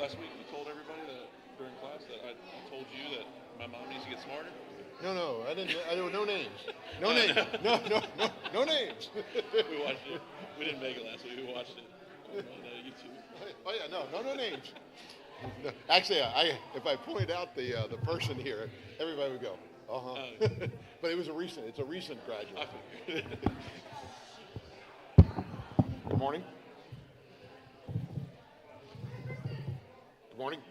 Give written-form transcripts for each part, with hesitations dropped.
last week you told everybody that during class that I told you that my mom needs to get smarter? No, I didn't. No names. No names. No names. We watched it. We didn't make it last week. We watched it on YouTube. Oh yeah, no names. No, actually, if I pointed out the person here, everybody would go, But it's a recent graduate. Good morning. Good morning.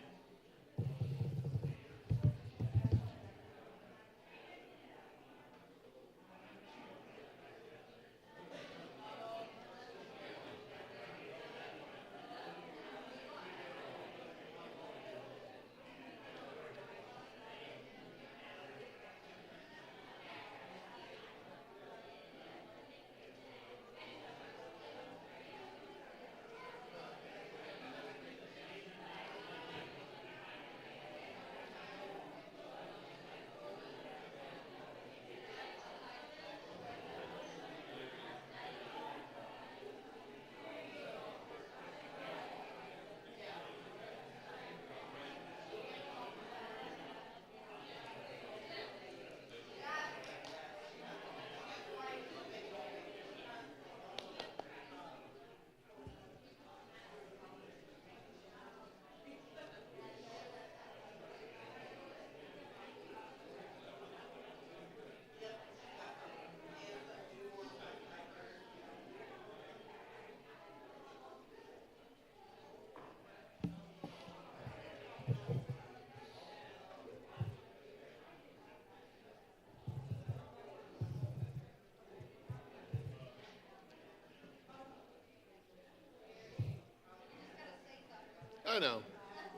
I know.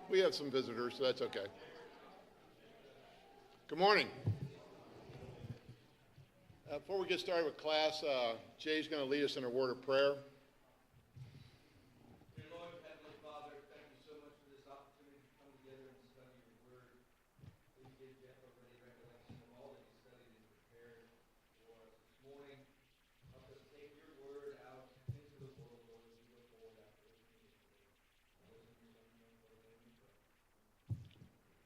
We have some visitors, so that's okay. Good morning. Before we get started with class, Jay's going to lead us in a word of prayer. Dear Lord, Heavenly Father, thank you so much for this opportunity to come together and study your word. Please give Jeff a ready recollection of all that he studied and prepared for us this morning. Help us take your word out into the world, Lord, as we look forward after listening to it.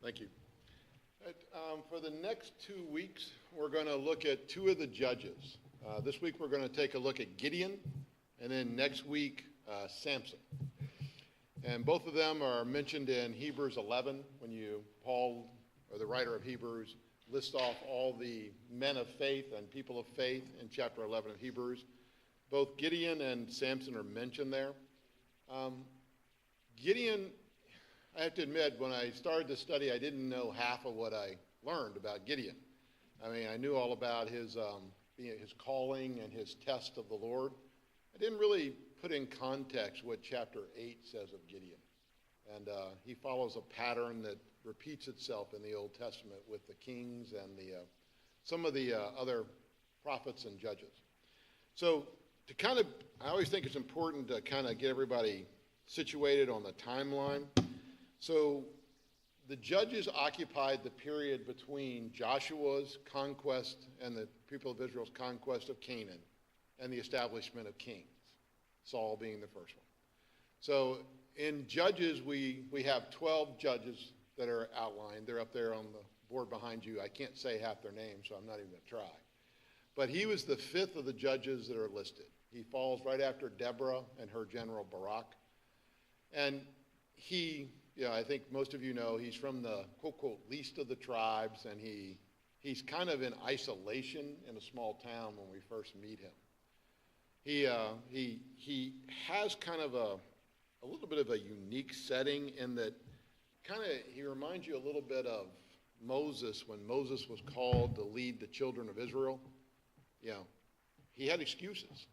Thank you. For the next 2 weeks, we're going to look at two of the judges. This week, we're going to take a look at Gideon, and then next week, Samson. And both of them are mentioned in Hebrews 11 when Paul, or the writer of Hebrews, lists off all the men of faith and people of faith in chapter 11 of Hebrews. Both Gideon and Samson are mentioned there. Gideon, I have to admit, when I started to study, I didn't know half of what I learned about Gideon. I mean, I knew all about his calling and his test of the Lord. I didn't really put in context what chapter 8 says of Gideon. And he follows a pattern that repeats itself in the Old Testament with the kings and some of the other prophets and judges. So I always think it's important to kind of get everybody situated on the timeline. So the judges occupied the period between Joshua's conquest and the people of Israel's conquest of Canaan and the establishment of kings, Saul being the first one. So in Judges, we have 12 judges that are outlined. They're up there on the board behind you. I can't say half their names, so I'm not even going to try. But he was the fifth of the judges that are listed. He falls right after Deborah and her general Barak. And I think most of you know, he's from the quote least of the tribes, and he's kind of in isolation in a small town when we first meet him. He has kind of a little bit of a unique setting in that he reminds you a little bit of Moses when Moses was called to lead the children of Israel. He had excuses.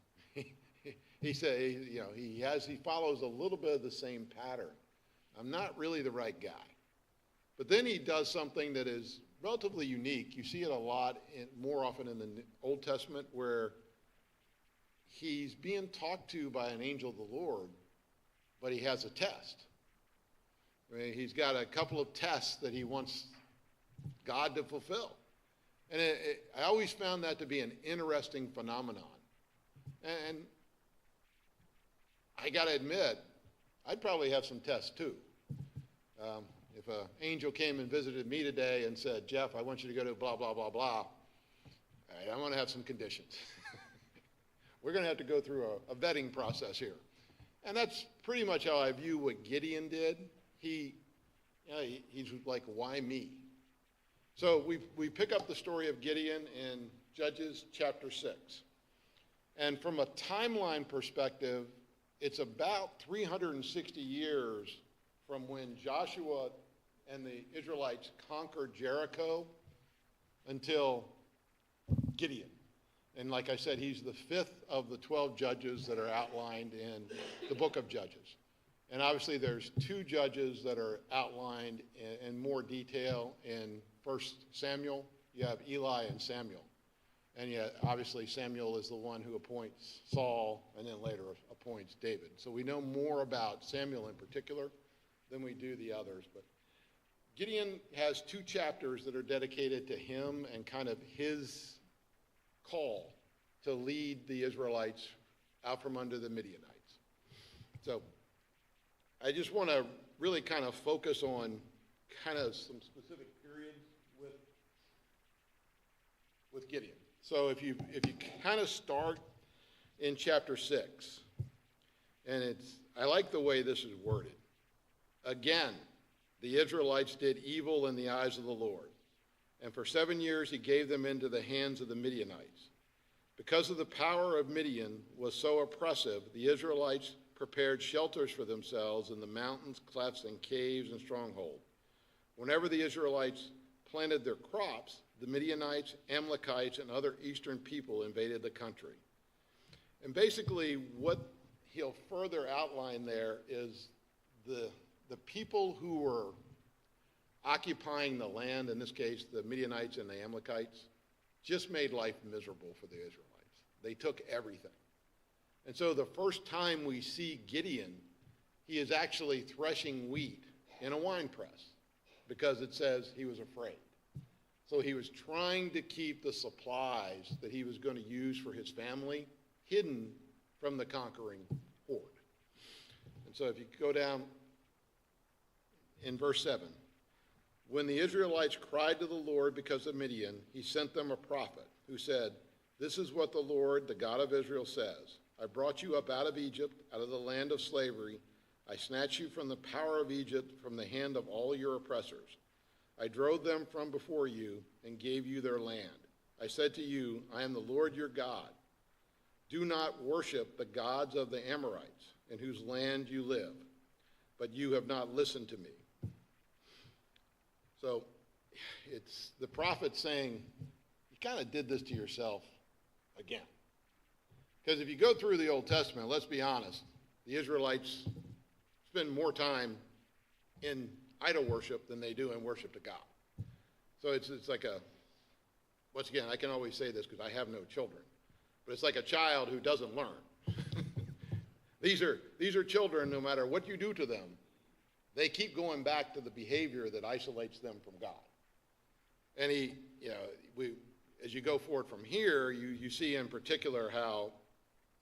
He said, he follows a little bit of the same pattern. I'm not really the right guy. But then he does something that is relatively unique. You see it a lot, more often in the Old Testament, where he's being talked to by an angel of the Lord, but he has a test. I mean, he's got a couple of tests that he wants God to fulfill. And I always found that to be an interesting phenomenon. And I got to admit, I'd probably have some tests too. If an angel came and visited me today and said, Jeff, I want you to go to blah, blah, blah, blah, all right, I'm going to have some conditions. We're going to have to go through a vetting process here. And that's pretty much how I view what Gideon did. He's like, why me? So we pick up the story of Gideon in Judges chapter 6. And from a timeline perspective, it's about 360 years from when Joshua and the Israelites conquered Jericho until Gideon. And like I said, he's the fifth of the 12 judges that are outlined in the book of Judges. And obviously there's two judges that are outlined in more detail in 1 Samuel. You have Eli and Samuel. And yet, obviously, Samuel is the one who appoints Saul and then later appoints David. So we know more about Samuel in particular than we do the others. But Gideon has two chapters that are dedicated to him and kind of his call to lead the Israelites out from under the Midianites. So I just want to really kind of focus on kind of some specific periods with Gideon. So if you kind of start in chapter 6, and I like the way this is worded. Again, the Israelites did evil in the eyes of the Lord, and for 7 years he gave them into the hands of the Midianites. Because of the power of Midian was so oppressive, the Israelites prepared shelters for themselves in the mountains, clefts, and caves and strongholds. Whenever the Israelites planted their crops, the Midianites, Amalekites, and other eastern people invaded the country. And basically what he'll further outline there is the people who were occupying the land, in this case the Midianites and the Amalekites, just made life miserable for the Israelites. They took everything. And so the first time we see Gideon, he is actually threshing wheat in a wine press because it says he was afraid. So he was trying to keep the supplies that he was going to use for his family hidden from the conquering horde. And so if you go down in verse 7, when the Israelites cried to the Lord because of Midian, he sent them a prophet who said, "This is what the Lord, the God of Israel, says. I brought you up out of Egypt, out of the land of slavery. I snatched you from the power of Egypt, from the hand of all your oppressors. I drove them from before you and gave you their land. I said to you, I am the Lord your God. Do not worship the gods of the Amorites, in whose land you live. But you have not listened to me." So it's the prophet saying, you kind of did this to yourself again. Because if you go through the Old Testament, let's be honest, the Israelites spend more time in idol worship than they do in worship to God. So it's like once again, I can always say this because I have no children, but it's like a child who doesn't learn. These are children, no matter what you do to them, they keep going back to the behavior that isolates them from God. And as you go forward from here, you see in particular how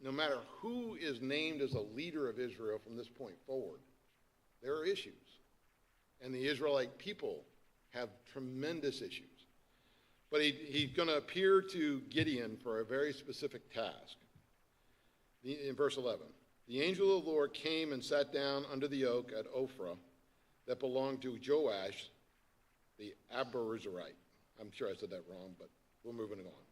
no matter who is named as a leader of Israel from this point forward, there are issues. And the Israelite people have tremendous issues. But he's going to appear to Gideon for a very specific task. In verse 11, the angel of the Lord came and sat down under the oak at Ophrah that belonged to Joash, the Abiezrite. I'm sure I said that wrong, but we're moving on.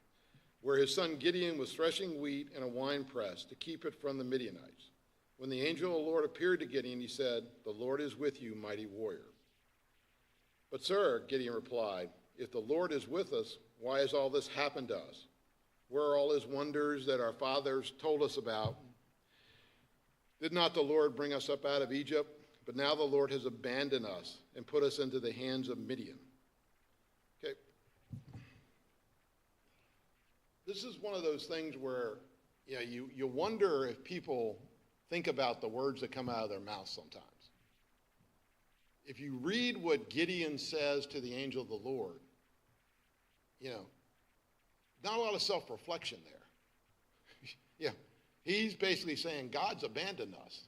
Where his son Gideon was threshing wheat in a wine press to keep it from the Midianites. When the angel of the Lord appeared to Gideon, he said, "The Lord is with you, mighty warrior." "But sir," Gideon replied, "if the Lord is with us, why has all this happened to us? Where are all his wonders that our fathers told us about? Did not the Lord bring us up out of Egypt? But now the Lord has abandoned us and put us into the hands of Midian." Okay. This is one of those things where you wonder if people think about the words that come out of their mouth sometimes. If you read what Gideon says to the angel of the Lord, not a lot of self-reflection there. He's basically saying, God's abandoned us.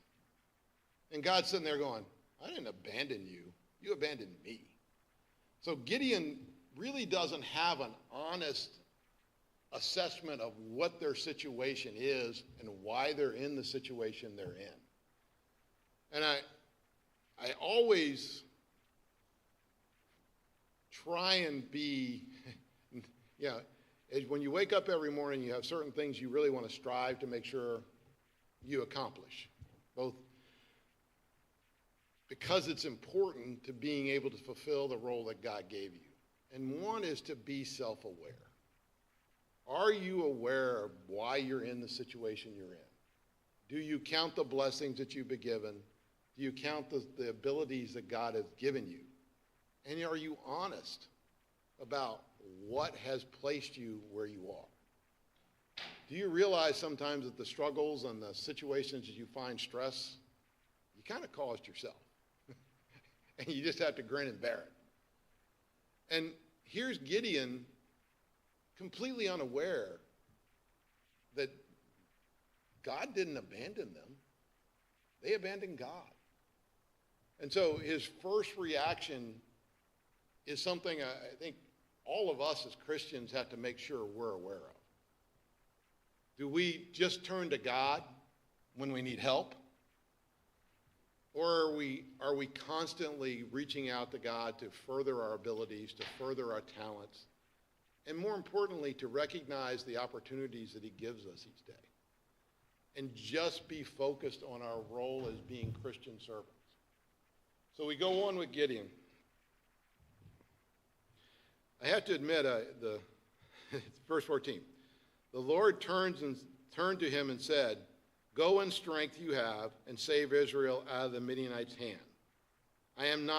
And God's sitting there going, I didn't abandon you. You abandoned me. So Gideon really doesn't have an honest assessment of what their situation is and why they're in the situation they're in. And I always try and be, when you wake up every morning, you have certain things you really want to strive to make sure you accomplish, both because it's important to being able to fulfill the role that God gave you. And one is to be self-aware. Are you aware of why you're in the situation you're in? Do you count the blessings that you've been given? Do you count the abilities that God has given you? And are you honest about what has placed you where you are? Do you realize sometimes that the struggles and the situations that you find stress, you kind of caused yourself? And you just have to grin and bear it. And here's Gideon completely unaware that God didn't abandon them. They abandoned God. And so his first reaction is something I think all of us as Christians have to make sure we're aware of. Do we just turn to God when we need help? Or are we constantly reaching out to God to further our abilities, to further our talents, and more importantly, to recognize the opportunities that he gives us each day, and just be focused on our role as being Christian servants? So we go on with Gideon. I have to admit, verse 14, the Lord turned to him and said, "Go in strength you have and save Israel out of the Midianites' hand. Am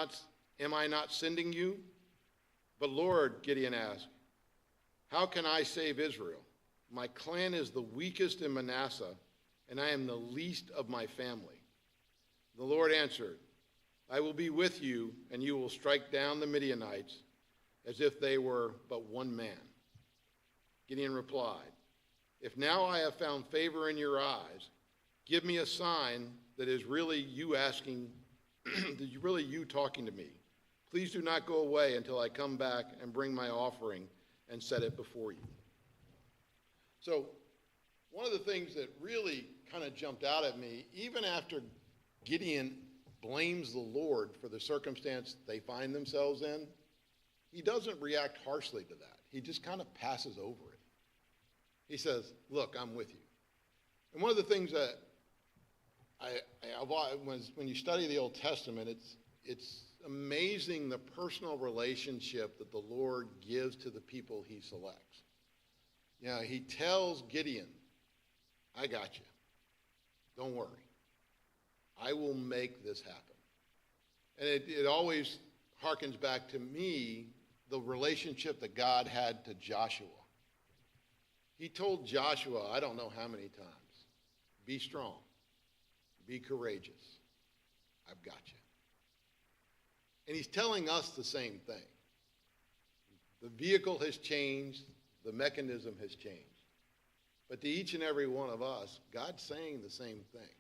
I not sending you?" "But Lord," Gideon asked, "how can I save Israel? My clan is the weakest in Manasseh, and I am the least of my family." The Lord answered, "I will be with you, and you will strike down the Midianites as if they were but one man." Gideon replied, "If now I have found favor in your eyes, give me a sign that is really you asking, really you talking to me. Please do not go away until I come back and bring my offering and set it before you." So one of the things that really kind of jumped out at me, even after Gideon blames the Lord for the circumstance they find themselves in, he doesn't react harshly to that. He just kind of passes over it. He says, "Look, I'm with you." And one of the things that when you study the Old Testament, it's amazing the personal relationship that the Lord gives to the people he selects. He tells Gideon, "I got you. Don't worry. I will make this happen." And it always harkens back to me, the relationship that God had to Joshua. He told Joshua, I don't know how many times, "Be strong, be courageous. I've got you." And he's telling us the same thing. The vehicle has changed, the mechanism has changed. But to each and every one of us, God's saying the same thing.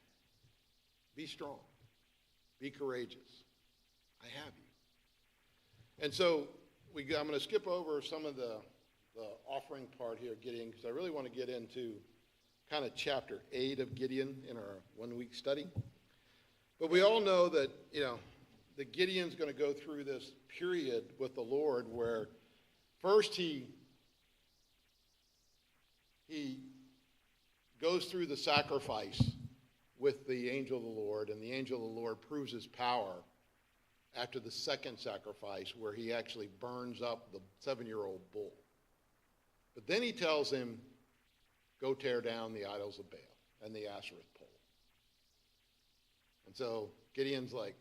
Be strong, be courageous. I have you. And so I'm going to skip over some of the offering part here, Gideon, because I really want to get into kind of chapter 8 of Gideon in our 1-week study. But we all know that, that Gideon's going to go through this period with the Lord where first he goes through the sacrifice with the angel of the Lord, and the angel of the Lord proves his power after the second sacrifice where he actually burns up the 7-year-old bull. But then he tells him, "Go tear down the idols of Baal and the Asherah pole." And so Gideon's like,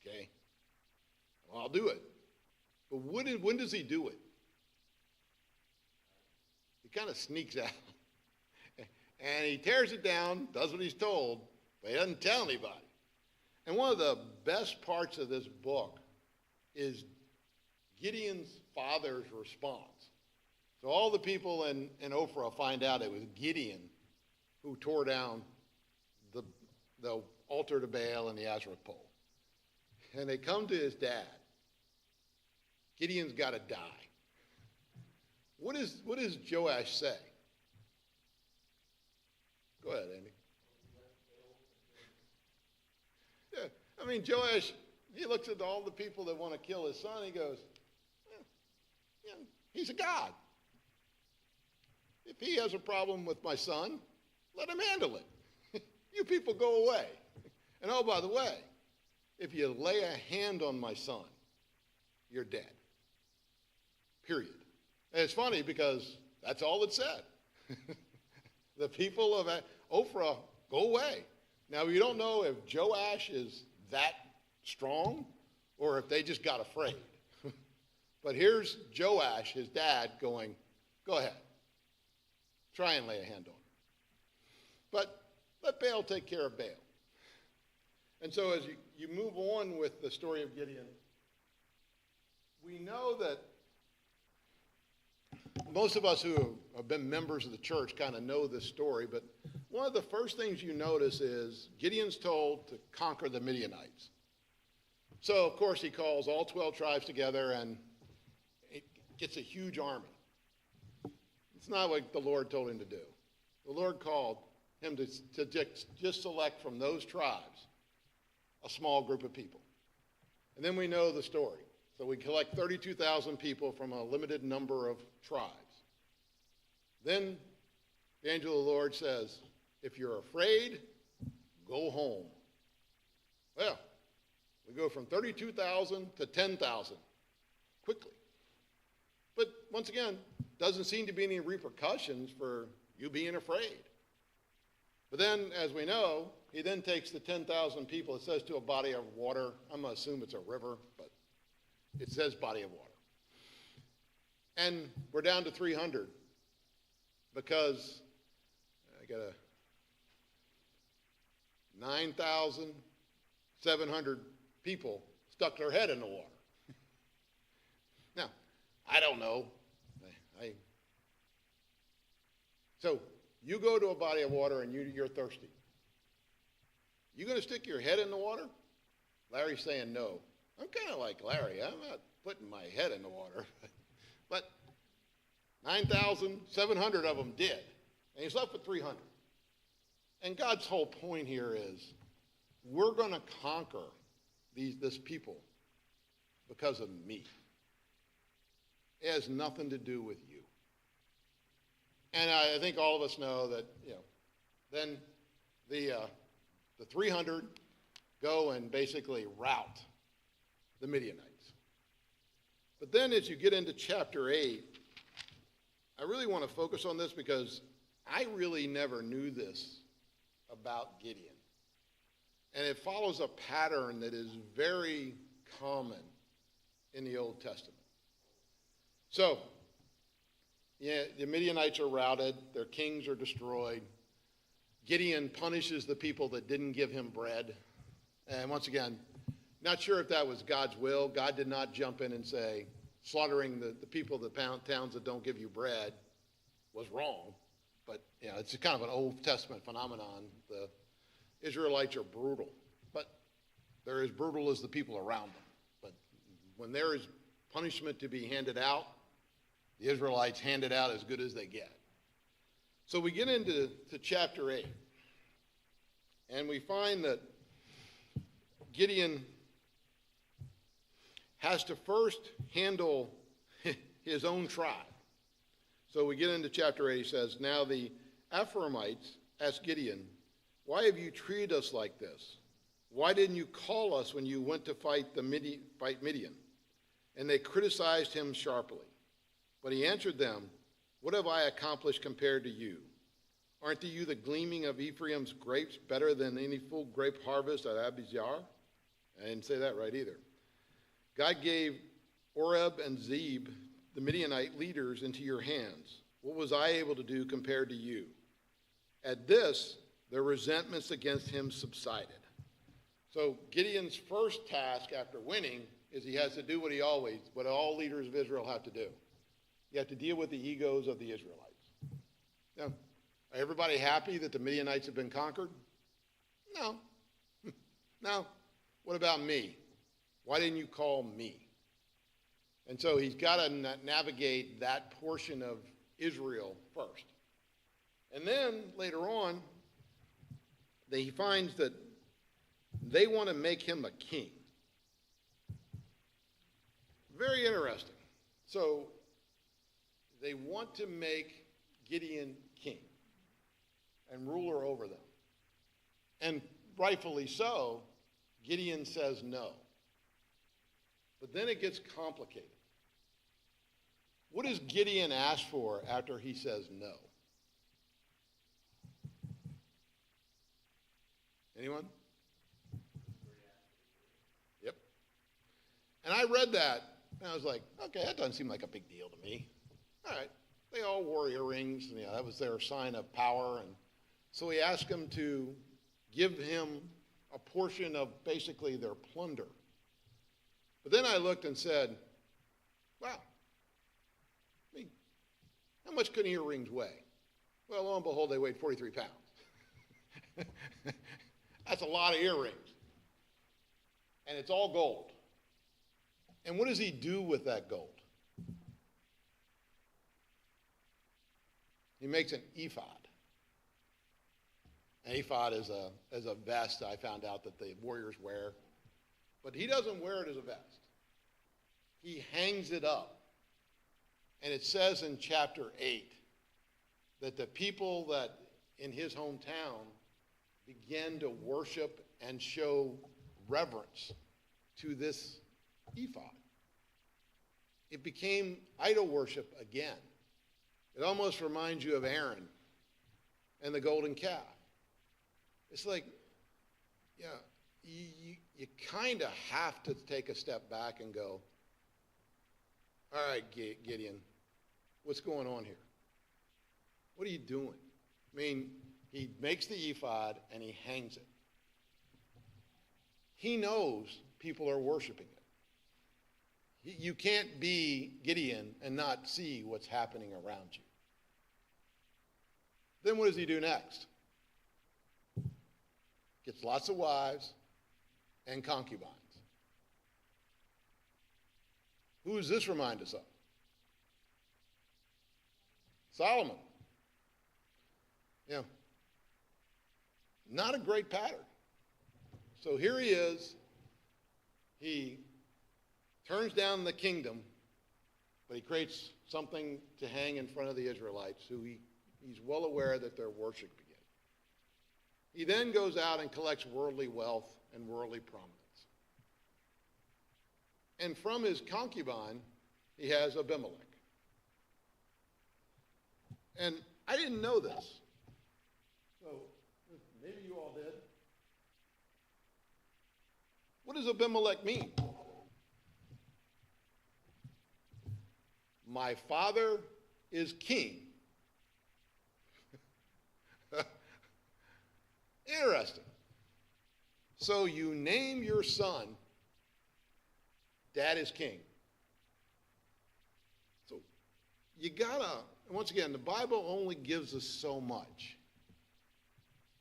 "Okay, well, I'll do it." But when does he do it? He kind of sneaks out. And he tears it down, does what he's told, but he doesn't tell anybody. And one of the best parts of this book is Gideon's father's response. So all the people in Ophrah find out it was Gideon who tore down the altar to Baal and the Asherah pole. and they come to his dad. Gideon's got to die. What does Joash say? Go ahead, Andy. Yeah, I mean, Joash, he looks at all the people that want to kill his son. He goes, he's a god. If he has a problem with my son, let him handle it. You people go away. And oh, by the way, if you lay a hand on my son, you're dead. Period. And it's funny because that's all it said. The people of Ophrah, go away. Now, you don't know if Joash is that strong or if they just got afraid. But here's Joash, his dad, going, go ahead. Try and lay a hand on him. But let Baal take care of Baal. And so as you move on with the story of Gideon, we know that most of us who have been members of the church kind of know this story, but one of the first things you notice is Gideon's told to conquer the Midianites. So, of course, he calls all 12 tribes together and it gets a huge army. It's not what the Lord told him to do. The Lord called him to just select from those tribes a small group of people. And then we know the story. So we collect 32,000 people from a limited number of tribes. Then the angel of the Lord says, if you're afraid, go home. Well, we go from 32,000 to 10,000 quickly. But once again, doesn't seem to be any repercussions for you being afraid. But then, as we know, he then takes the 10,000 people, it says to a body of water. I'm going to assume it's a river, but it says body of water. And we're down to 300 because I got 9,700 people stuck their head in the water. Now, I don't know. So you go to a body of water and you're thirsty. You going to stick your head in the water? Larry's saying no. I'm kind of like Larry. I'm not putting my head in the water. But 9,700 of them did. And he's left with 300. And God's whole point here is we're going to conquer this people because of me. It has nothing to do with you. And I think all of us know that, then the 300 go and basically rout the Midianites. But then as you get into chapter 8, I really want to focus on this because I really never knew this about Gideon. And it follows a pattern that is very common in the Old Testament. So, the Midianites are routed, their kings are destroyed. Gideon punishes the people that didn't give him bread. And once again, not sure if that was God's will. God did not jump in and say, slaughtering the people of the towns that don't give you bread was wrong. But, it's kind of an Old Testament phenomenon. The Israelites are brutal, but they're as brutal as the people around them. But when there is punishment to be handed out, the Israelites hand it out as good as they get. So we get into chapter 8, and we find that Gideon has to first handle his own tribe. So we get into chapter 8, he says, now the Ephraimites asked Gideon, why have you treated us like this? Why didn't you call us when you went to fight Midian? And they criticized him sharply. But he answered them, what have I accomplished compared to you? Aren't you the gleaming of Ephraim's grapes better than any full grape harvest at Abizar? I didn't say that right either. God gave Oreb and Zeb, the Midianite leaders, into your hands. What was I able to do compared to you? At this, their resentments against him subsided. So Gideon's first task after winning is he has to do what all leaders of Israel have to do. You have to deal with the egos of the Israelites. Now, are everybody happy that the Midianites have been conquered? No. No. What about me? Why didn't you call me? And so he's got to navigate that portion of Israel first. And then later on, he finds that they want to make him a king. Very interesting. So they want to make Gideon king and ruler over them. And rightfully so, Gideon says no. But then it gets complicated. What does Gideon ask for after he says no? Anyone? Yep. And I read that, and I was like, okay, that doesn't seem like a big deal to me. All right. They all wore earrings, and that was their sign of power. And so he asked them to give him a portion of basically their plunder. But then I looked and said, wow, I mean, how much can earrings weigh? Well, lo and behold, they weighed 43 pounds. That's a lot of earrings. And it's all gold. And what does he do with that gold? He makes an ephod. An ephod is a vest I found out that the warriors wear. But he doesn't wear it as a vest. He hangs it up. And it says in chapter 8 that the people that in his hometown began to worship and show reverence to this ephod. It became idol worship again. It almost reminds you of Aaron and the golden calf. It's like, yeah, you kind of have to take a step back and go, all right, Gideon, what's going on here? What are you doing? I mean, he makes the ephod and he hangs it. He knows people are worshiping it. You can't be Gideon and not see what's happening around you. Then what does he do next? Gets lots of wives and concubines. Who does this remind us of? Solomon. Yeah. Not a great pattern. So here he is. He turns down the kingdom, but he creates something to hang in front of the Israelites who he's well aware that they're worshiping it. He then goes out and collects worldly wealth and worldly prominence. And from his concubine, he has Abimelech. And I didn't know this. So maybe you all did. What does Abimelech mean? My father is king. Interesting. So you name your son, Dad is king. So you gotta, once again, the Bible only gives us so much.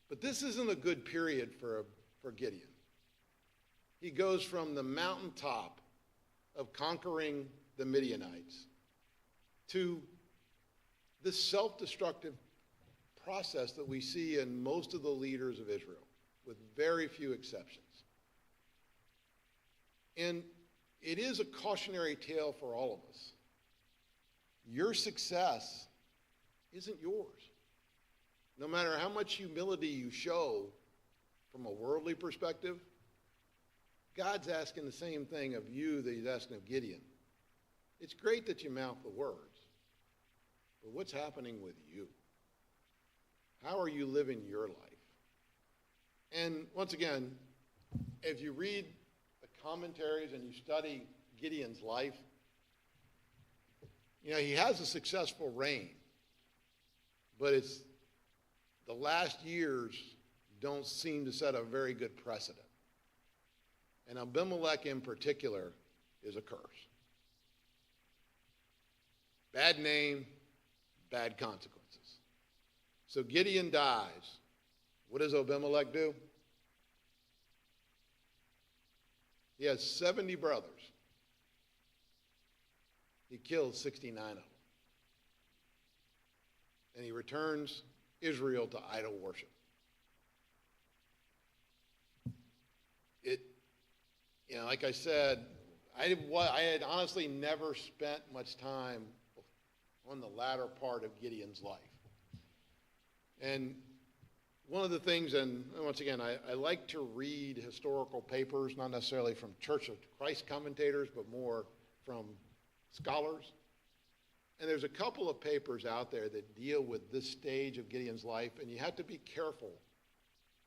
But this isn't a good period for Gideon. He goes from the mountaintop of conquering the Midianites to this self-destructive process that we see in most of the leaders of Israel, with very few exceptions. And it is a cautionary tale for all of us. Your success isn't yours. No matter how much humility you show from a worldly perspective, God's asking the same thing of you that he's asking of Gideon. It's great that you mouth the words, but what's happening with you? How are you living your life? And once again, if you read the commentaries and you study Gideon's life, you know, he has a successful reign, but it's the last years don't seem to set a very good precedent. And Abimelech in particular is a curse. Bad name, bad consequences. So Gideon dies. What does Abimelech do? He has 70 brothers. He kills 69 of them. And he returns Israel to idol worship. Like I said, I had honestly never spent much time on the latter part of Gideon's life. And one of the things, and once again, I like to read historical papers, not necessarily from Church of Christ commentators, but more from scholars. And there's a couple of papers out there that deal with this stage of Gideon's life, and you have to be careful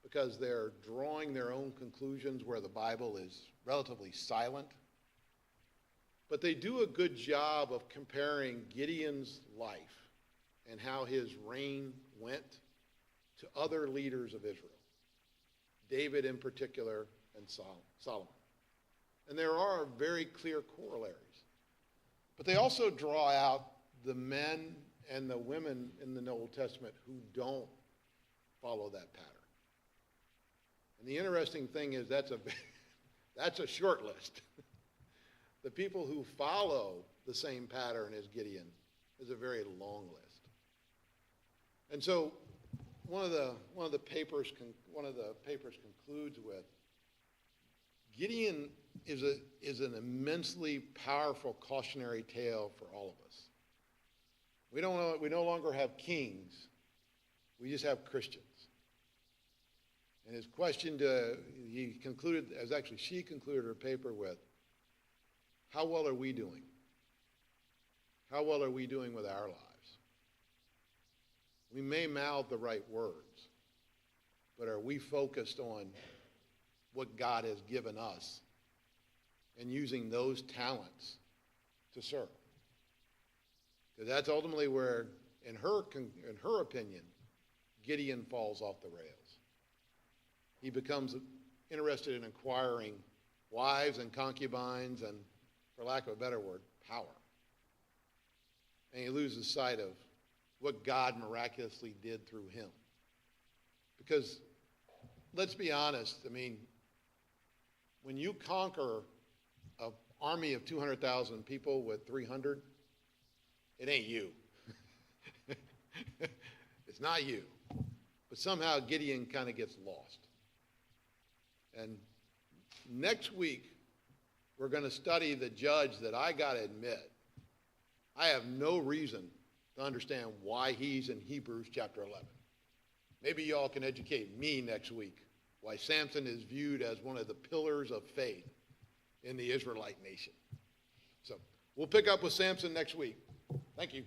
because they're drawing their own conclusions where the Bible is relatively silent. But they do a good job of comparing Gideon's life and how his reign went to other leaders of Israel, David in particular and Solomon. And there are very clear corollaries. But they also draw out the men and the women in the Old Testament who don't follow that pattern. And the interesting thing is that's a short list. The people who follow the same pattern as Gideon is a very long list. And so one of the papers concludes with Gideon is an immensely powerful cautionary tale for all of us. We no longer have kings. We just have Christians. And his question she concluded her paper with, how well are we doing? How well are we doing with our lives? We may mouth the right words, but are we focused on what God has given us and using those talents to serve? Because that's ultimately where, in her opinion, Gideon falls off the rails. He becomes interested in acquiring wives and concubines and, for lack of a better word, power. And he loses sight of what God miraculously did through him. Because, let's be honest, when you conquer an army of 200,000 people with 300, it ain't you. It's not you. But somehow Gideon kind of gets lost. And next week, we're going to study the judge that I got to admit, I have no reason to understand why he's in Hebrews chapter 11. Maybe y'all can educate me next week why Samson is viewed as one of the pillars of faith in the Israelite nation. So we'll pick up with Samson next week. Thank you.